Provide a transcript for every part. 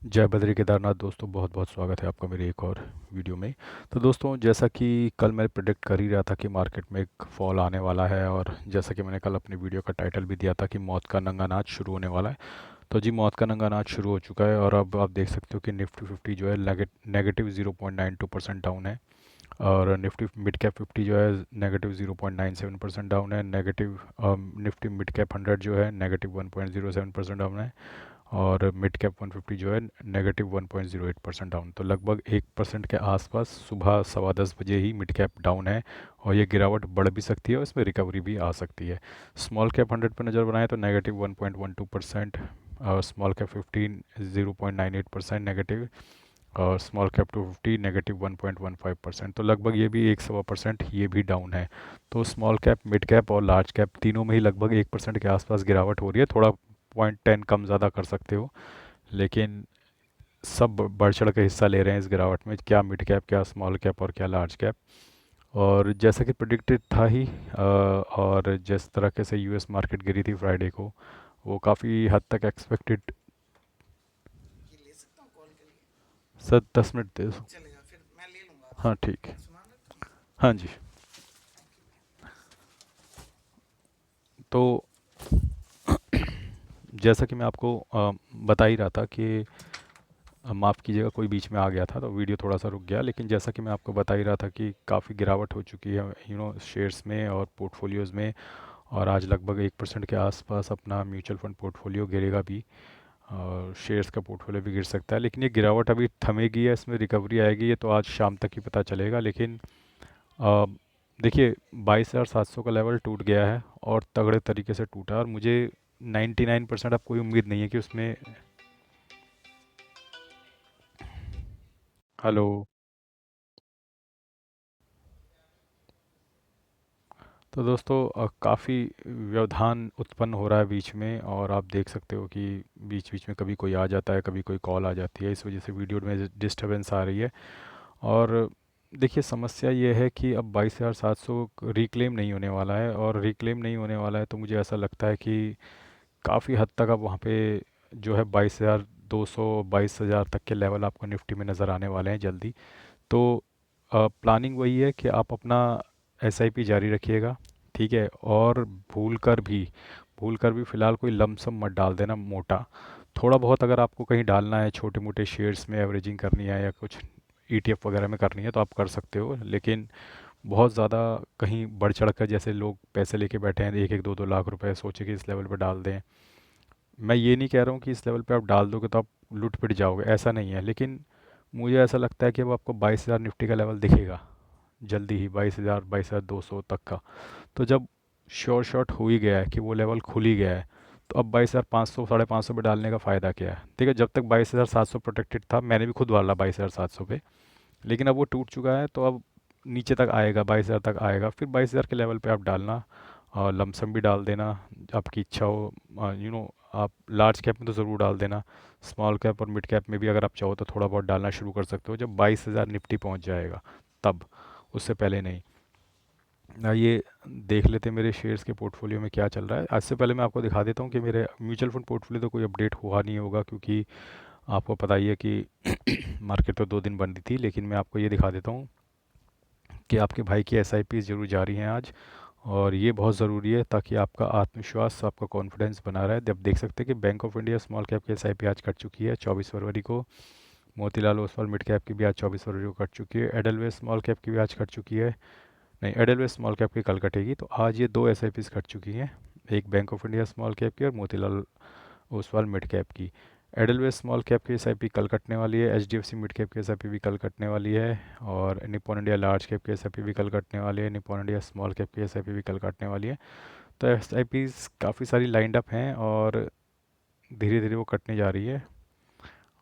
जय बद्री केदारनाथ दोस्तों, बहुत बहुत स्वागत है आपका मेरे एक और वीडियो में। तो दोस्तों, जैसा कि कल मैं प्रेडिक्ट कर ही रहा था कि मार्केट में एक फॉल आने वाला है, और जैसा कि मैंने कल अपनी वीडियो का टाइटल भी दिया था कि मौत का नंगा नाच शुरू होने वाला है। तो जी, मौत का नंगा नाच शुरू हो चुका है, और अब आप देख सकते हो कि निफ्टी 50 जो है नेगेटिव 0.92% डाउन है। और निफ्टी मिड कैप 50 जो है नेगेटिव 0.97% डाउन है। नेगेटिव निफ्टी मिड कैप 100 जो है नेगेटिव 1.07% डाउन है। और मिड कैप 150 जो है नेगेटिव 1.08% डाउन। तो लगभग 1% के आसपास सुबह 10:15 बजे ही मिड कैप डाउन है। और ये गिरावट बढ़ भी सकती है और इसमें रिकवरी भी आ सकती है। स्मॉल कैप 100 पर नज़र बनाए तो नेगेटिव 1.12%। और स्मॉल कैप 15 0.98% नेगेटिव। और स्मॉल कैप 250 नेगेटिव 1.15%। तो लगभग ये भी 1.25% ये भी डाउन है। तो स्मॉल कैप, मिड कैप और लार्ज कैप तीनों में ही लगभग 1% के आसपास गिरावट हो रही है। थोड़ा 0.10 कम ज़्यादा कर सकते हो, लेकिन सब बढ़ चढ़ के हिस्सा ले रहे हैं इस गिरावट में, क्या मिड कैप, क्या स्मॉल कैप और क्या लार्ज कैप। और जैसा कि प्रिडिक्टेड था ही, और जिस तरह से यूएस मार्केट गिरी थी फ्राइडे को, वो काफ़ी हद तक एक्सपेक्टेड। ये ले सकता हूँ कॉल के लिए। सर 10 मिनट दे दो। चलेगा, फिर मैं ले लूँगा हाँ आपसे। ठीक है। सुना ना तुम। हाँ जी। Thank you. तो जैसा कि मैं आपको बता ही रहा था कि माफ़ कीजिएगा, कोई बीच में आ गया था तो वीडियो थोड़ा सा रुक गया, लेकिन जैसा कि मैं आपको बता ही रहा था कि काफ़ी गिरावट हो चुकी है शेयर्स में और पोर्टफोलियोज़ में। और आज लगभग 1% के आसपास अपना म्यूचुअल फंड पोर्टफोलियो गिरेगा भी। और शेयर्स का पोर्टफोलियो भी गिर सकता है, लेकिन ये गिरावट अभी थमेगी या इसमें रिकवरी आएगी, ये तो आज शाम तक ही पता चलेगा। लेकिन अ, देखिए, 22,700 का लेवल टूट गया है और तगड़े तरीके से टूटा है, और मुझे 99% अब कोई उम्मीद नहीं है कि उसमें। हेलो। तो दोस्तों, काफ़ी व्यवधान उत्पन्न हो रहा है बीच में, और आप देख सकते हो कि बीच बीच में कभी कोई आ जाता है, कभी कोई कॉल आ जाती है, इस वजह से वीडियो में डिस्टरबेंस आ रही है। और देखिए, समस्या ये है कि अब 22,700 रिक्लेम नहीं होने वाला है, और रिक्लेम नहीं होने वाला है तो मुझे ऐसा लगता है कि काफ़ी हद तक अब वहाँ पे जो है 22,200 22,000 तक के लेवल आपको निफ्टी में नज़र आने वाले हैं जल्दी। तो प्लानिंग वही है कि आप अपना एसआईपी जारी रखिएगा, ठीक है। और भूल कर भी फ़िलहाल कोई लमसम मत डाल देना मोटा। थोड़ा बहुत अगर आपको कहीं डालना है, छोटे मोटे शेयर्स में एवरेजिंग करनी है या कुछ ईटीएफ वगैरह में करनी है तो आप कर सकते हो, लेकिन बहुत ज़्यादा कहीं बढ़ चढ़ कर जैसे लोग पैसे लेके बैठे हैं, एक एक दो दो लाख रुपए सोचे कि इस लेवल पे डाल दें। मैं ये नहीं कह रहा हूँ कि इस लेवल पे आप डाल दोगे तो आप लुट पिट जाओगे, ऐसा नहीं है, लेकिन मुझे ऐसा लगता है कि अब आपको 22,000 निफ्टी का लेवल दिखेगा जल्दी ही, 22,000 22,200 तक का। तो जब श्योर शॉट हो ही गया है कि वो लेवल खुल ही गया है, तो अब 22,500 550 पे डालने का फ़ायदा क्या है। ठीक है, जब तक 22,700 प्रोटेक्टेड था, मैंने भी खुद डाला 22,700 पे, लेकिन अब वो टूट चुका है, तो अब नीचे तक आएगा, 22,000 तक आएगा, फिर 22,000 के लेवल पे आप डालना। और लमसम भी डाल देना, आपकी इच्छा हो। आप लार्ज कैप में तो ज़रूर डाल देना। स्मॉल कैप और मिड कैप में भी अगर आप चाहो तो थोड़ा बहुत डालना शुरू कर सकते हो जब 22,000 निफ्टी पहुंच जाएगा, तब, उससे पहले नहीं। ये देख लेते हैं मेरे शेयर्स के पोर्टफोलियो में क्या चल रहा है। आज से पहले मैं आपको दिखा देता हूँ कि मेरे म्यूचुअल फंड पोर्टफोलियो तो कोई अपडेट हुआ नहीं होगा, क्योंकि आपको पता ही है कि मार्केट तो 2 दिन बंद थी, लेकिन मैं आपको ये दिखा देता हूँ कि आपके भाई की एसआईपी ज़रूर जारी हैं आज। और ये बहुत ज़रूरी है ताकि आपका आत्मविश्वास, आपका कॉन्फिडेंस बना रहे। अब देख सकते हैं कि bank of India small cap की एसआईपी आज कट चुकी है 24 फरवरी को। मोतीलाल ओसवाल मिड कैप की भी आज 24 फरवरी को कट चुकी है। एडलवेस स्मॉल कैप की भी आज कट चुकी है। नहीं, एडलवेस स्मॉल कैप की कल कटेगी। तो आज ये दो एसआईपीज़ कट चुकी हैं, एक bank of India small cap की और मोतीलाल ओसवाल मिड कैप की। एडलवेस स्मॉल कैप की एसआईपी कल कटने वाली है। एचडीएफसी मिड कैप की एसआईपी भी कल कटने वाली है। और निप्पॉन इंडिया लार्ज कैप की एसआईपी भी कल कटने वाली है। निप्पॉन इंडिया स्मॉल कैप की एसआईपी भी कल कटने वाली है। तो एसआईपीज़ काफ़ी सारी लाइंड अप हैं, और धीरे धीरे वो कटने जा रही है।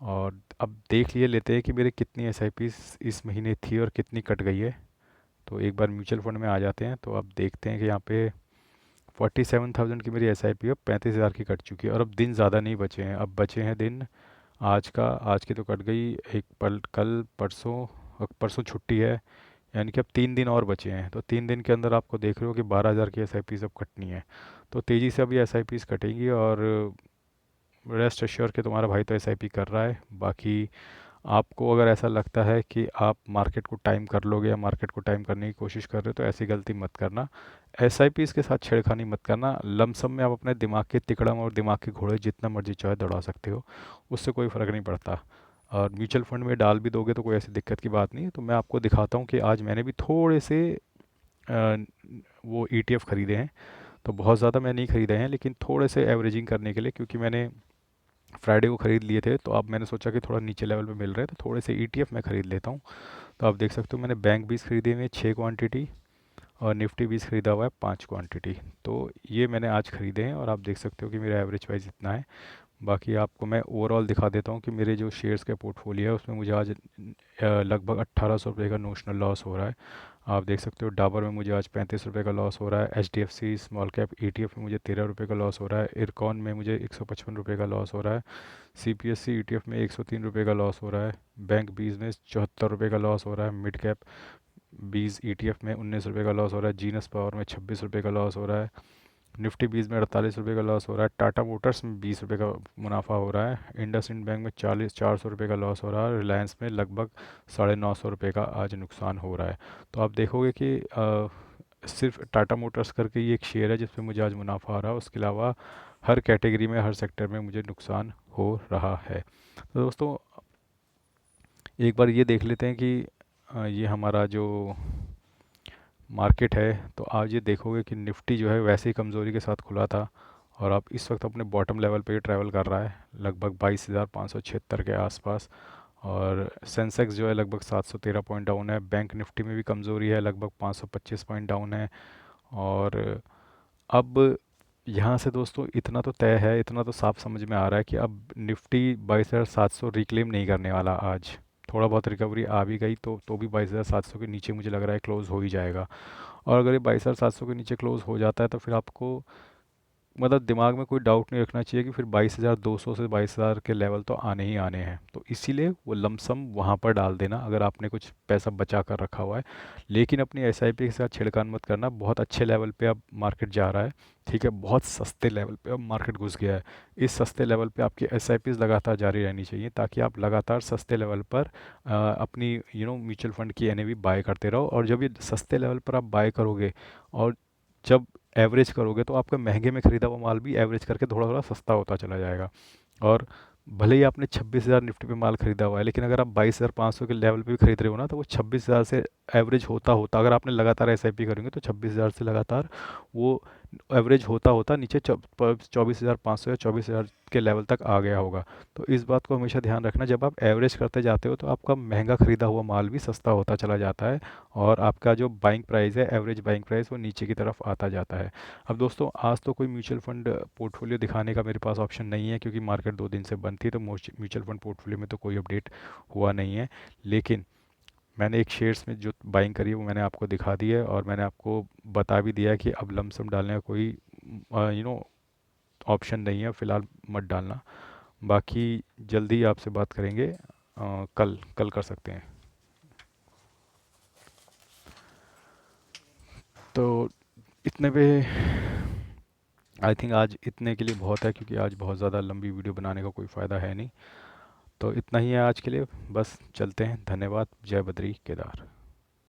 और अब देख लिए लेते हैं कि मेरे कितनी एसआईपीज़ इस महीने थी और कितनी कट गई है। तो एक बार म्यूचुअल फंड में आ जाते हैं तो अब देखते हैं कि यहाँ पे 47,000 की मेरी एसआईपी अब 35,000 की कट चुकी है, और अब दिन ज़्यादा नहीं बचे हैं, अब बचे हैं दिन आज की तो कट गई, एक पल कल परसों, परसों छुट्टी है, यानी कि अब 3 दिन और बचे हैं। तो 3 दिन के अंदर आपको देख रहे हो कि 12,000 की एसआईपी अब कटनी है। तो तेज़ी से अब ये एसआईपीज़ कटेंगी, और रेस्ट एश्योर कि तुम्हारा भाई तो एसआईपी कर रहा है। बाकी आपको अगर ऐसा लगता है कि आप मार्केट को टाइम कर लोगे या मार्केट को टाइम करने की कोशिश कर रहे हो तो ऐसी गलती मत करना। एसआईपीज़ के साथ छेड़खानी मत करना। लमसम में आप अपने दिमाग के तिकड़म और दिमाग के घोड़े जितना मर्जी चाहे दौड़ा सकते हो, उससे कोई फ़र्क नहीं पड़ता। और म्यूचुअल फंड में डाल भी दोगे तो कोई ऐसी दिक्कत की बात नहीं है। तो मैं आपको दिखाता हूँ कि आज मैंने भी थोड़े से अ, वो ईटीएफ खरीदे हैं। तो बहुत ज़्यादा मैं नहीं खरीदे हैं, लेकिन थोड़े से एवरेजिंग करने के लिए, क्योंकि मैंने फ्राइडे को ख़रीद लिए थे तो अब मैंने सोचा कि थोड़ा नीचे लेवल पे मिल रहे हैं तो थोड़े से ईटीएफ मैं ख़रीद लेता हूँ। तो आप देख सकते हो मैंने बैंक बीस खरीदे हुए हैं 6 क्वांटिटी, और निफ्टी बीस ख़रीदा हुआ है 5 क्वांटिटी। तो ये मैंने आज ख़रीदे हैं और आप देख सकते हो कि मेरा एवरेज प्राइस इतना है। बाकी आपको मैं ओवरऑल दिखा देता हूँ कि मेरे जो शेयर्स का पोर्टफोलियो है उसमें मुझे आज लगभग 1800 रुपये का नोशनल लॉस हो रहा है। आप देख सकते हो डाबर में मुझे आज 35 रुपये का लॉस हो रहा है। एचडीएफसी स्मॉल कैप ईटीएफ में मुझे 13 रुपये का लॉस हो रहा है। इरकॉन में मुझे 155 रुपये का लॉस हो रहा है। सीपीएससी ईटीएफ में 103 रुपये का लॉस हो रहा है। बैंक बीज में 74 रुपये का लॉस हो रहा है। मिड कैप बीज ईटीएफ में 19 रुपये का लॉस हो रहा है। जीनस पावर में 26 रुपये का लॉस हो रहा है। निफ्टी बीस में 48 रुपये का लॉस हो रहा है। टाटा मोटर्स में 20 रुपये का मुनाफा हो रहा है। इंडसइंड बैंक में 400 रुपये का लॉस हो रहा है। रिलायंस में लगभग 950 रुपये का आज नुकसान हो रहा है। तो आप देखोगे कि सिर्फ टाटा मोटर्स करके ये एक शेयर है जिसमें मुझे आज मुनाफा आ रहा है, उसके अलावा हर कैटेगरी में हर सेक्टर में मुझे नुकसान हो रहा है। तो दोस्तों एक बार ये देख लेते हैं कि ये हमारा जो मार्केट है, तो आज ये देखोगे कि निफ्टी जो है वैसे ही कमज़ोरी के साथ खुला था और अब इस वक्त अपने बॉटम लेवल पे ही ट्रैवल कर रहा है लगभग 22,576 के आसपास। और सेंसेक्स जो है लगभग 713 पॉइंट डाउन है। बैंक निफ्टी में भी कमज़ोरी है, लगभग 525 पॉइंट डाउन है। और अब यहाँ से दोस्तों इतना तो तय है, इतना तो साफ समझ में आ रहा है कि अब निफ्टी 22,700 रिक्लेम नहीं करने वाला आज। थोड़ा बहुत रिकवरी आ भी गई तो भी 22,700 के नीचे मुझे लग रहा है क्लोज़ हो ही जाएगा। और अगर ये 22,700 के नीचे क्लोज़ हो जाता है तो फिर आपको मतलब दिमाग में कोई डाउट नहीं रखना चाहिए कि फिर 22,200 से 22,000 के लेवल तो आने ही आने हैं। तो इसीलिए वो लमसम वहाँ पर डाल देना अगर आपने कुछ पैसा बचा कर रखा हुआ है। लेकिन अपनी एसआईपी के साथ छिड़कान मत करना। बहुत अच्छे लेवल पे अब मार्केट जा रहा है, ठीक है, बहुत सस्ते लेवल पे अब मार्केट घुस गया है। इस सस्ते लेवल पे आपकी एसआईपीज़ लगातार जारी रहनी चाहिए ताकि आप लगातार सस्ते लेवल पर अपनी म्यूचुअल फंड की एनएवी बाय करते रहो। और जब ये सस्ते लेवल पर आप बाय करोगे और जब एवरेज करोगे तो आपका महंगे में ख़रीदा हुआ माल भी एवरेज करके थोड़ा थोड़ा सस्ता होता चला जाएगा। और भले ही आपने 26,000 निफ्टी पे माल खरीदा हुआ है, लेकिन अगर आप 22,500 के लेवल पे भी खरीद रहे हो ना तो वो 26,000 से एवरेज होता होता अगर आपने लगातार एसआईपी करेंगे तो 26,000 से लगातार वो एवरेज होता होता नीचे 24,500 या 24,000 के लेवल तक आ गया होगा। तो इस बात को हमेशा ध्यान रखना, जब आप एवरेज करते जाते हो तो आपका महंगा खरीदा हुआ माल भी सस्ता होता चला जाता है और आपका जो बाइंग प्राइस है, एवरेज बाइंग प्राइस, वो नीचे की तरफ आता जाता है। अब दोस्तों आज तो कोई म्यूचुअल फंड पोर्टफोलियो दिखाने का मेरे पास ऑप्शन नहीं है क्योंकि मार्केट 2 दिन से बंद थी, तो म्यूचुअल फंड पोर्टफोलियो में तो कोई अपडेट हुआ नहीं है। लेकिन मैंने एक शेयर्स में जो बाइंग करी है वो मैंने आपको दिखा दी है और मैंने आपको बता भी दिया है कि अब लमसम डालने का कोई ऑप्शन नहीं है, फ़िलहाल मत डालना। बाकी जल्दी आपसे बात करेंगे, कल कल कर सकते हैं। तो इतने पे आई थिंक आज इतने के लिए बहुत है क्योंकि आज बहुत ज़्यादा लंबी वीडियो बनाने का कोई फ़ायदा है नहीं। तो इतना ही है आज के लिए, बस चलते हैं। धन्यवाद। जय बद्री केदार।